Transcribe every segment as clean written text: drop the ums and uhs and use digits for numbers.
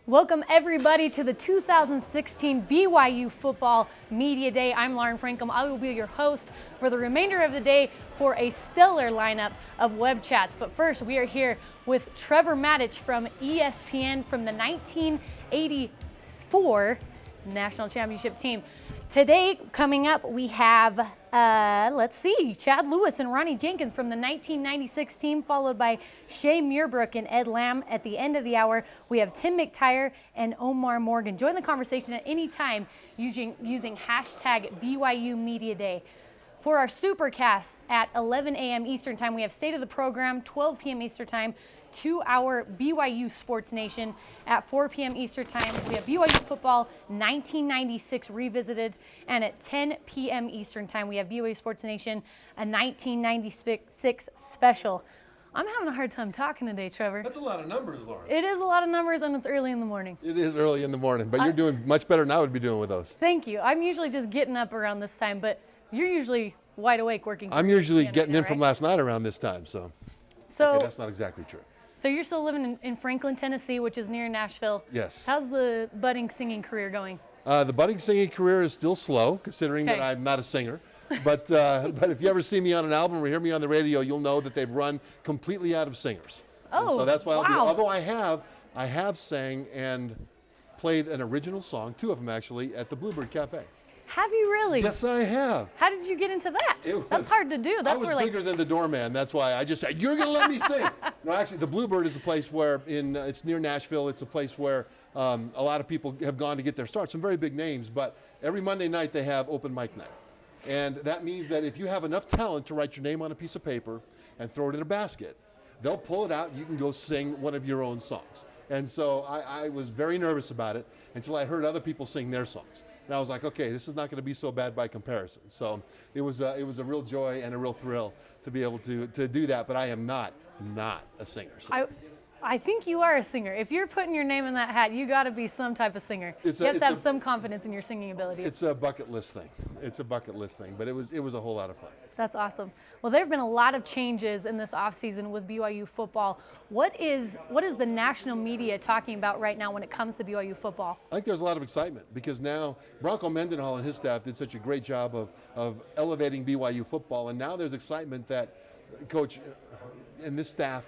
Welcome everybody to the 2016 BYU Football Media Day. I'm Lauren Francom. I will be your host for the remainder of the day for a stellar lineup of web chats. But first, we are here with Trevor Matich from ESPN from the 1984 National Championship team. Today, coming up, we have, Chad Lewis and Ronnie Jenkins from the 1996 team, followed by Shay Muirbrook and Ed Lamb. At the end of the hour, we have Tim McTire and Omar Morgan. Join the conversation at any time using hashtag BYU Media Day. For our Supercast at 11 a.m. Eastern Time, we have State of the Program, 12 p.m. Eastern Time, 2-hour BYU Sports Nation at 4 p.m. Eastern Time. We have BYU Football 1996 Revisited, and at 10 p.m. Eastern Time, we have BYU Sports Nation, a 1996 special. I'm having a hard time talking today, Trevor. That's a lot of numbers, Lauren. It is a lot of numbers, and it's early in the morning. It is early in the morning, but you're doing much better than I would be doing with those. Thank you. I'm usually just getting up around this time, but you're usually wide awake working. I'm usually getting in from last night around this time, so okay, that's not exactly true. So you're still living in Franklin, Tennessee, which is near Nashville. Yes. How's the budding singing career going? The budding singing career is still slow, considering that I'm not a singer. But if you ever see me on an album or hear me on the radio, you'll know that they've run completely out of singers. Oh, and so that's why wow. although I have sang and played an original song, 2 of them actually, at the Bluebird Cafe. Have you really? Yes, I have. How did you get into that? That's hard to do. I was bigger than the doorman. That's why I just said, you're going to let me sing. No, actually, the Bluebird is a place where, it's near Nashville. It's a place where a lot of people have gone to get their start. Some very big names, but every Monday night they have open mic night. And that means that if you have enough talent to write your name on a piece of paper and throw it in a basket, they'll pull it out and you can go sing one of your own songs. And so I was very nervous about it until I heard other people sing their songs. And I was like, okay, this is not going to be so bad by comparison. So it was a real joy and a real thrill to be able to do that. But I am not a singer. So. I think you are a singer. If you're putting your name in that hat, you got to be some type of singer. You have to have some confidence in your singing ability. It's a bucket list thing. But it was a whole lot of fun. That's awesome. Well, there have been a lot of changes in this offseason with BYU football. What is the national media talking about right now when it comes to BYU football? I think there's a lot of excitement because now Bronco Mendenhall and his staff did such a great job of elevating BYU football, and now there's excitement that Coach and this staff,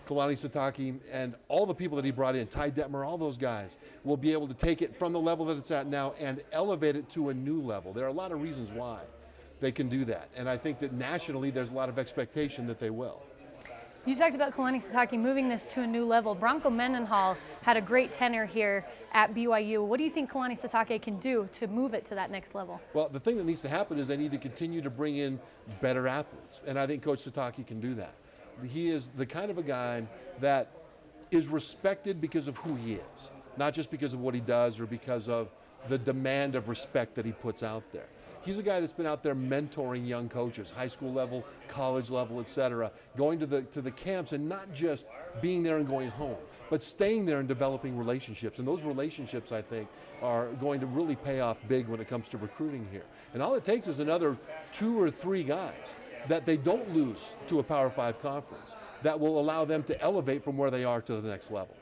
Kalani Sitake, and all the people that he brought in, Ty Detmer, all those guys, will be able to take it from the level that it's at now and elevate it to a new level. There are a lot of reasons why they can do that, and I think that nationally there's a lot of expectation that they will. You talked about Kalani Sitake moving this to a new level. Bronco Mendenhall had a great tenure here at BYU. What do you think Kalani Sitake can do to move it to that next level? Well, the thing that needs to happen is they need to continue to bring in better athletes, and I think Coach Sitake can do that. He is the kind of a guy that is respected because of who he is, not just because of what he does or because of the demand of respect that he puts out there. He's a guy that's been out there mentoring young coaches, high school level, college level, et cetera, going to the camps and not just being there and going home, but staying there and developing relationships. And those relationships, I think, are going to really pay off big when it comes to recruiting here. And all it takes is another 2 or 3 guys that they don't lose to a Power 5 conference that will allow them to elevate from where they are to the next level.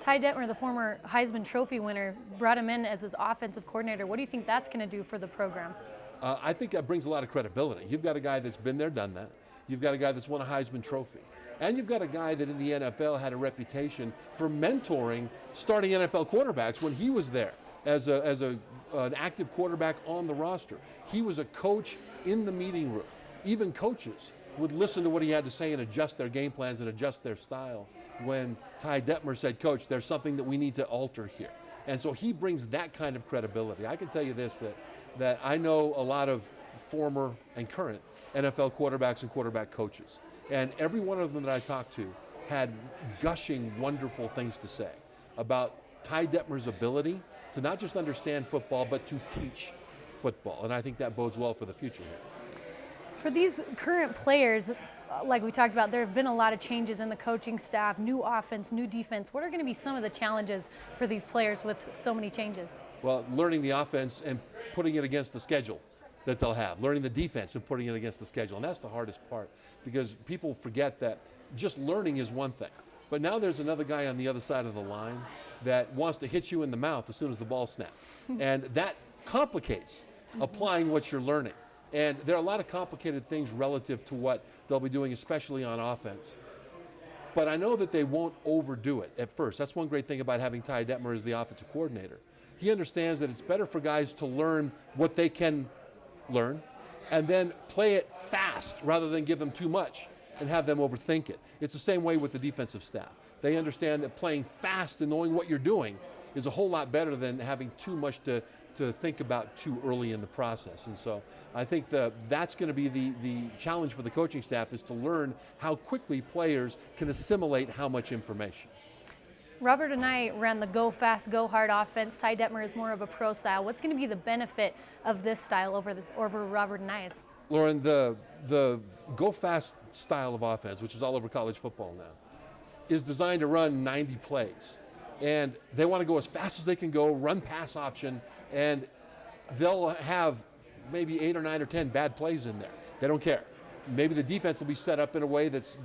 Ty Detmer, the former Heisman Trophy winner, brought him in as his offensive coordinator. What do you think that's going to do for the program? I think that brings a lot of credibility. You've got a guy that's been there, done that. You've got a guy that's won a Heisman Trophy. And you've got a guy that in the NFL had a reputation for mentoring starting NFL quarterbacks when he was there as an active quarterback on the roster. He was a coach in the meeting room. Even coaches would listen to what he had to say and adjust their game plans and adjust their style when Ty Detmer said, Coach, there's something that we need to alter here. And so he brings that kind of credibility. I can tell you this, that I know a lot of former and current NFL quarterbacks and quarterback coaches. And every one of them that I talked to had gushing, wonderful things to say about Ty Detmer's ability to not just understand football, but to teach football. And I think that bodes well for the future here. For these current players, like we talked about, there have been a lot of changes in the coaching staff, new offense, new defense. What are going to be some of the challenges for these players with so many changes? Well, learning the offense and putting it against the schedule that they'll have, learning the defense and putting it against the schedule. And that's the hardest part because people forget that just learning is one thing. But now there's another guy on the other side of the line that wants to hit you in the mouth as soon as the ball snaps. And that complicates applying what you're learning. And there are a lot of complicated things relative to what they'll be doing, especially on offense. But I know that they won't overdo it at first. That's one great thing about having Ty Detmer as the offensive coordinator. He understands that it's better for guys to learn what they can learn and then play it fast rather than give them too much and have them overthink it. It's the same way with the defensive staff. They understand that playing fast and knowing what you're doing is a whole lot better than having too much to think about too early in the process. And so I think that's going to be the challenge for the coaching staff, is to learn how quickly players can assimilate how much information. Robert and I ran the go fast, go hard offense. Ty Detmer is more of a pro style. What's going to be the benefit of this style over Robert and I's? Lauren, the go fast style of offense, which is all over college football now, is designed to run 90 plays. And they want to go as fast as they can go, run pass option, and they'll have maybe 8 or 9 or 10 bad plays in there. They don't care. Maybe the defense will be set up in a way that's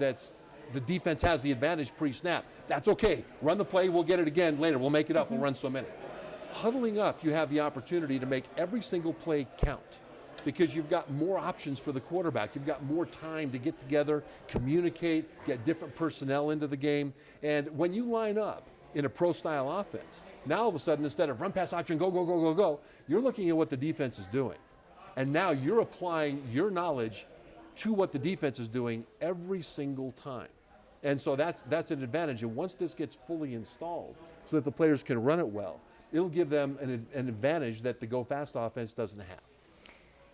the defense has the advantage pre-snap. That's okay. Run the play, we'll get it again later. We'll make it up, we'll run so many. Huddling up, you have the opportunity to make every single play count, because you've got more options for the quarterback. You've got more time to get together, communicate, get different personnel into the game. And when you line up in a pro-style offense, now all of a sudden, instead of run, pass, option, go, go, go, go, go, you're looking at what the defense is doing. And now you're applying your knowledge to what the defense is doing every single time. And so that's an advantage. And once this gets fully installed so that the players can run it well, it'll give them an advantage that the go fast offense doesn't have.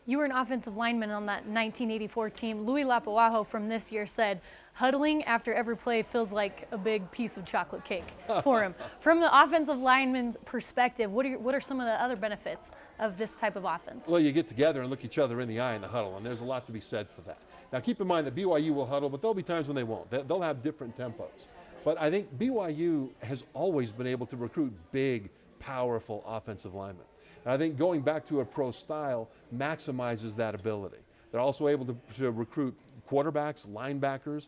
You were an offensive lineman on that 1984 team. Louis Lapuaho from this year said, huddling after every play feels like a big piece of chocolate cake for him. From the offensive lineman's perspective, what are some of the other benefits of this type of offense? Well, you get together and look each other in the eye in the huddle, and there's a lot to be said for that. Now, keep in mind that BYU will huddle, but there'll be times when they won't. They'll have different tempos. But I think BYU has always been able to recruit big, powerful offensive linemen. And I think going back to a pro style maximizes that ability. They're also able to recruit quarterbacks, linebackers,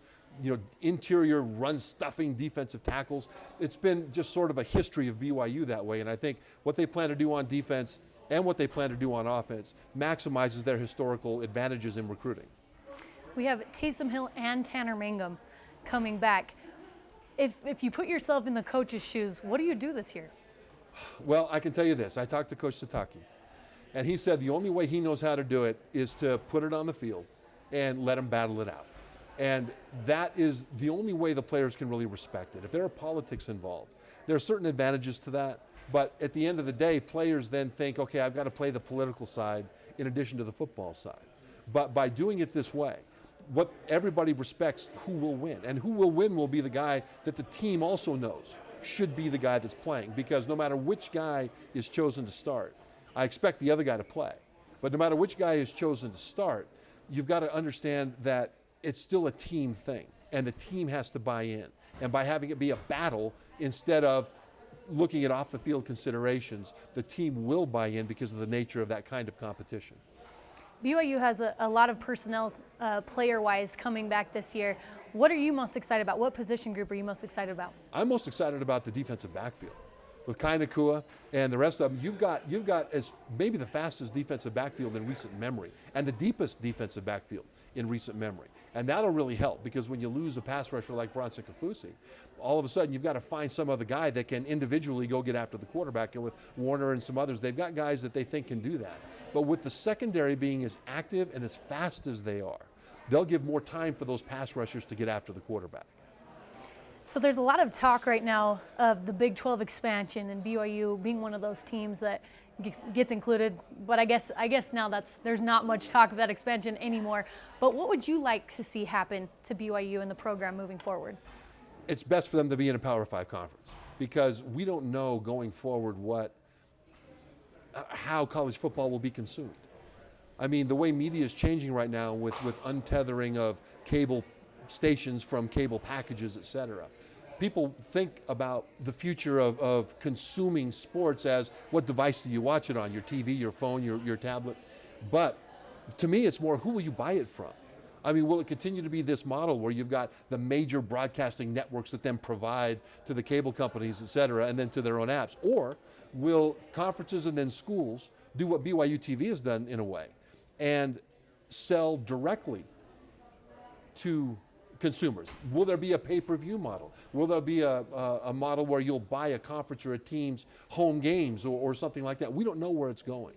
interior run-stuffing defensive tackles. It's been just sort of a history of BYU that way, and I think what they plan to do on defense and what they plan to do on offense maximizes their historical advantages in recruiting. We have Taysom Hill and Tanner Mangum coming back. If you put yourself in the coach's shoes, what do you do this year? Well, I can tell you this. I talked to Coach Sataki, and he said the only way he knows how to do it is to put it on the field and let them battle it out. And that is the only way the players can really respect it. If there are politics involved, there are certain advantages to that, but at the end of the day, players then think, okay, I've got to play the political side in addition to the football side. But by doing it this way, what everybody respects who will win, and who will win will be the guy that the team also knows should be the guy that's playing, because no matter which guy is chosen to start, I expect the other guy to play. But no matter which guy is chosen to start, you've got to understand that it's still a team thing, and the team has to buy in. And by having it be a battle instead of looking at off the field considerations, the team will buy in because of the nature of that kind of competition. BYU has a lot of personnel player-wise coming back this year. What are you most excited about? What position group are you most excited about? I'm most excited about the defensive backfield. With Kai Nakua and the rest of them, you've got as maybe the fastest defensive backfield in recent memory, and the deepest defensive backfield in recent memory. And that'll really help, because when you lose a pass rusher like Bronson Kafusi, all of a sudden you've got to find some other guy that can individually go get after the quarterback. And with Warner and some others, they've got guys that they think can do that. But with the secondary being as active and as fast as they are, they'll give more time for those pass rushers to get after the quarterback. So there's a lot of talk right now of the Big 12 expansion and BYU being one of those teams that gets included. But I guess now there's not much talk of that expansion anymore. But what would you like to see happen to BYU and the program moving forward? It's best for them to be in a Power 5 conference, because we don't know going forward how college football will be consumed. I mean, the way media is changing right now with untethering of cable stations from cable packages, et cetera. People think about the future of consuming sports as, what device do you watch it on? Your TV, your phone, your tablet. But to me, it's more, who will you buy it from? I mean, will it continue to be this model where you've got the major broadcasting networks that then provide to the cable companies, et cetera, and then to their own apps? Or will conferences and then schools do what BYU TV has done in a way and sell directly to consumers? Will there be a pay-per-view model? Will there be a model where you'll buy a conference or a team's home games or something like that? We don't know where it's going.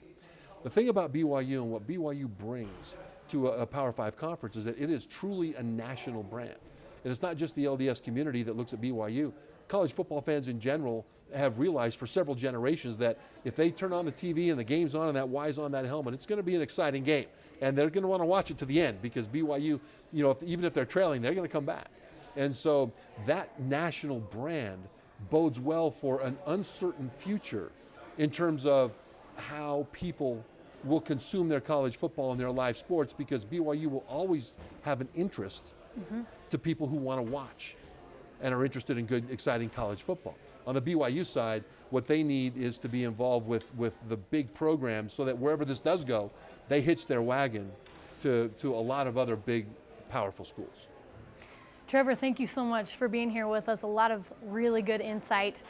The thing about BYU and what BYU brings to a Power 5 conference is that it is truly a national brand. And it's not just the LDS community that looks at BYU. College football fans in general have realized for several generations that if they turn on the TV and the game's on and that Y's on that helmet, it's going to be an exciting game. And they're going to want to watch it to the end because BYU, even if they're trailing, they're going to come back. And so that national brand bodes well for an uncertain future in terms of how people will consume their college football and their live sports, because BYU will always have an interest to people who want to watch and are interested in good, exciting college football. On the BYU side, what they need is to be involved with the big programs so that wherever this does go, they hitch their wagon to a lot of other big, powerful schools. Trevor, thank you so much for being here with us. A lot of really good insight.